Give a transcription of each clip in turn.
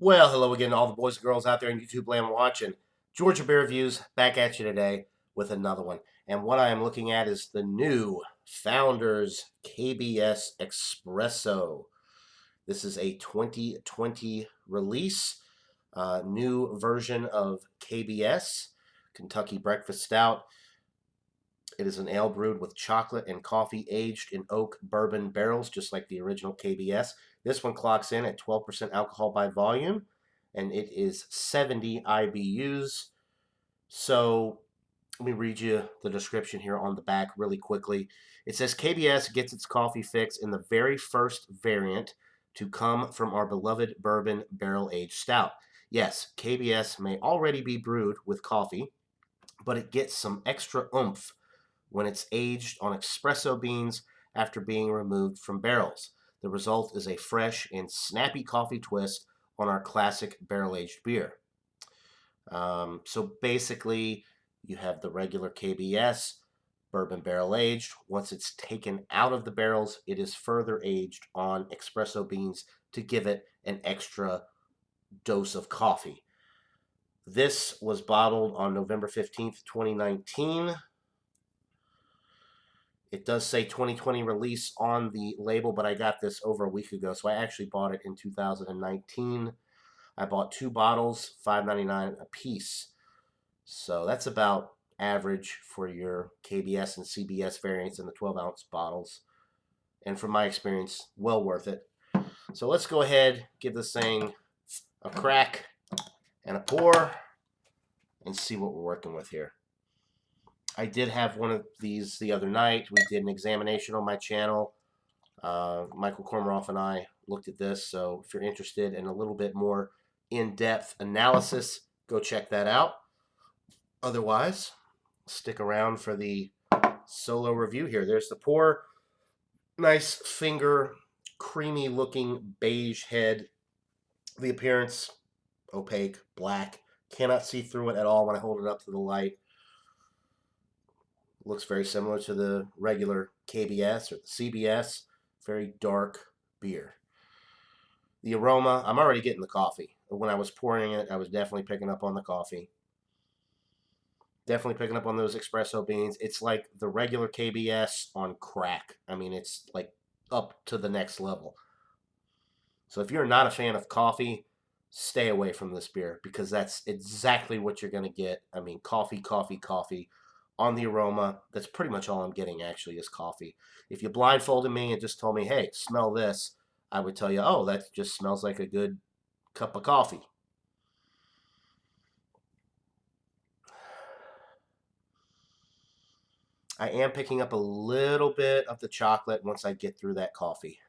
Well, hello again to all the boys and girls out there in YouTube land watching. Georgia Beer Reviews back at you today with another one. And what I am looking at is the new Founders KBS Expresso. This is a 2020 release, new version of KBS, Kentucky Breakfast Stout. It is an ale brewed with chocolate and coffee aged in oak bourbon barrels, just like the original KBS. This one clocks in at 12% alcohol by volume, and it is 70 IBUs. So let me read you the description here on the back really quickly. It says KBS gets its coffee fix in the very first variant to come from our beloved bourbon barrel aged stout. Yes, KBS may already be brewed with coffee, but it gets some extra oomph when it's aged on espresso beans after being removed from barrels. The result is a fresh and snappy coffee twist on our classic barrel aged beer. So basically, you have the regular KBS, bourbon barrel aged. Once it's taken out of the barrels, it is further aged on espresso beans to give it an extra dose of coffee. This was bottled on November 15th, 2019. It does say 2020 release on the label, but I got this over a week ago, so I actually bought it in 2019. I bought 2 bottles, $5.99 a piece. So that's about average for your KBS and CBS variants in the 12-ounce bottles. And from my experience, well worth it. So let's go ahead, give this thing a crack and a pour, and see what we're working with here. I did have one of these the other night. We did an examination on my channel. Michael Kormeroff and I looked at this. So if you're interested in a little bit more in-depth analysis, go check that out. Otherwise, stick around for the solo review here. There's the pour. Nice finger, creamy looking beige head. The appearance, opaque, black. Cannot see through it at all when I hold it up to the light. Looks very similar to the regular KBS or the CBS. Very dark beer. The aroma, I'm already getting the coffee. When I was pouring it, I was definitely picking up on the coffee. Definitely picking up on those espresso beans. It's like the regular KBS on crack. I mean, it's like up to the next level. So if you're not a fan of coffee, stay away from this beer because that's exactly what you're going to get. I mean, coffee, coffee, coffee. On the aroma, that's pretty much all I'm getting actually is coffee. If you blindfolded me and just told me, hey, smell this, I would tell you, oh, that just smells like a good cup of coffee. I am picking up a little bit of the chocolate once I get through that coffee.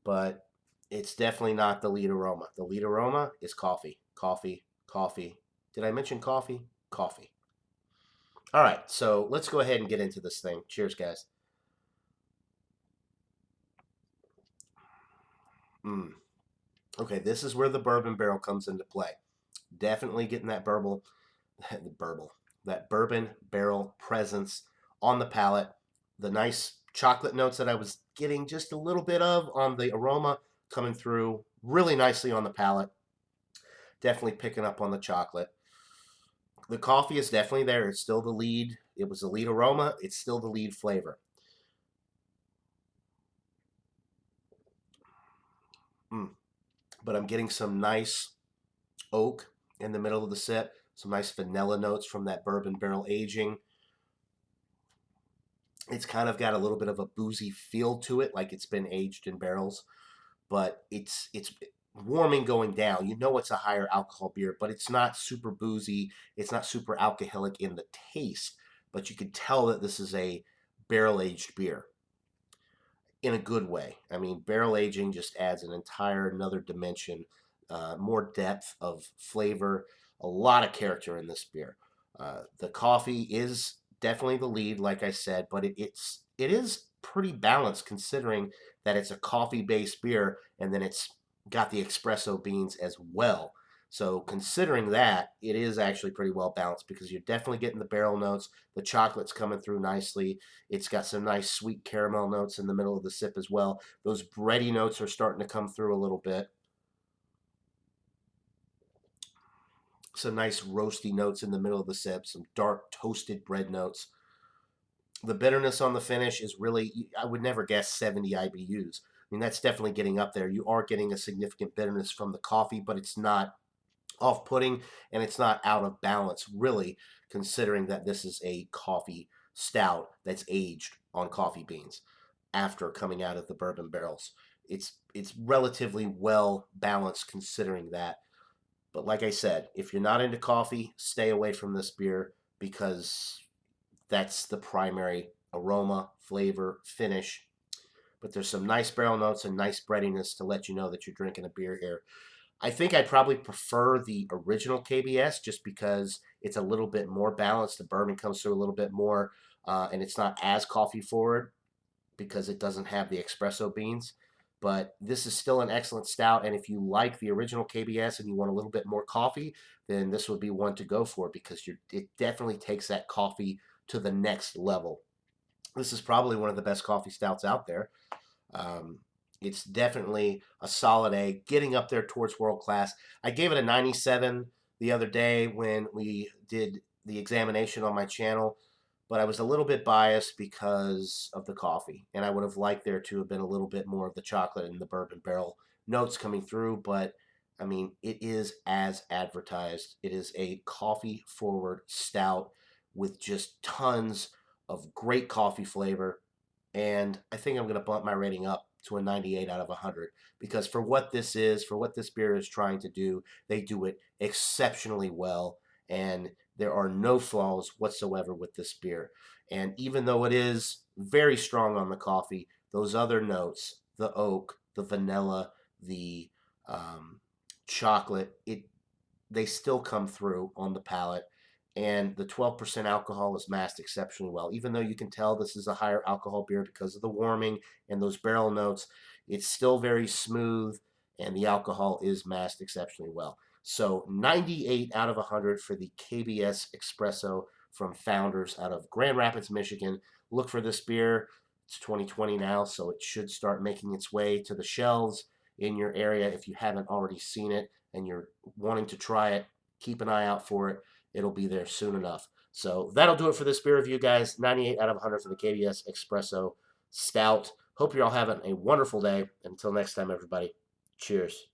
But it's definitely not the lead aroma. The lead aroma is coffee, coffee, coffee. Did I mention coffee? Coffee. All right, so let's go ahead and get into this thing. Cheers, guys. Okay, this is where the bourbon barrel comes into play. Definitely getting that that bourbon barrel presence on the palate. The nice chocolate notes that I was getting just a little bit of on the aroma coming through really nicely on the palate. Definitely picking up on the chocolate. The coffee is definitely there. It's still the lead. It was the lead aroma. It's still the lead flavor. But I'm getting some nice oak in the middle of the sip. Some nice vanilla notes from that bourbon barrel aging. It's kind of got a little bit of a boozy feel to it, like it's been aged in barrels, but it's warming going down. You know it's a higher alcohol beer, but it's not super boozy. It's not super alcoholic in the taste, but you can tell that this is a barrel aged beer in a good way. I mean, barrel aging just adds an entire another dimension, more depth of flavor, a lot of character in this beer. The coffee is definitely the lead, like I said, but it is pretty balanced considering that it's a coffee based beer and then it's got the espresso beans as well. So considering that, it is actually pretty well balanced because you're definitely getting the barrel notes. The chocolate's coming through nicely. It's got some nice sweet caramel notes in the middle of the sip as well. Those bready notes are starting to come through a little bit. Some nice roasty notes in the middle of the sip, some dark toasted bread notes. The bitterness on the finish is really, I would never guess 70 IBUs. I mean, that's definitely getting up there. You are getting a significant bitterness from the coffee, but it's not off-putting and it's not out of balance, really, considering that this is a coffee stout that's aged on coffee beans after coming out of the bourbon barrels. It's relatively well balanced considering that. But like I said, if you're not into coffee, stay away from this beer because that's the primary aroma, flavor, finish. But there's some nice barrel notes and nice breadiness to let you know that you're drinking a beer here. I think I'd probably prefer the original KBS just because it's a little bit more balanced. The bourbon comes through a little bit more, and it's not as coffee forward because it doesn't have the espresso beans. But this is still an excellent stout, and if you like the original KBS and you want a little bit more coffee, then this would be one to go for because it definitely takes that coffee to the next level. This is probably one of the best coffee stouts out there. Um, it's definitely a solid A, getting up there towards world class. I gave it a 97 the other day when we did the examination on my channel, but I was a little bit biased because of the coffee, and I would have liked there to have been a little bit more of the chocolate and the bourbon barrel notes coming through, but I mean, it is as advertised. It is a coffee forward stout with just tons of great coffee flavor, and I think I'm going to bump my rating up to a 98 out of 100 because for what this is, for what this beer is trying to do, they do it exceptionally well, and there are no flaws whatsoever with this beer. And even though it is very strong on the coffee, those other notes, the oak, the vanilla, the um, chocolate, they still come through on the palate, and the 12% alcohol is masked exceptionally well. Even though you can tell this is a higher alcohol beer because of the warming and those barrel notes, it's still very smooth, and the alcohol is masked exceptionally well. So 98 out of 100 for the KBS Expresso from Founders out of Grand Rapids, Michigan. Look for this beer. It's 2020 now, so it should start making its way to the shelves in your area. If you haven't already seen it and you're wanting to try it, keep an eye out for it. It'll be there soon enough. So that'll do it for this beer review, guys. 98 out of 100 for the KBS Expresso Stout. Hope you're all having a wonderful day. Until next time, everybody. Cheers.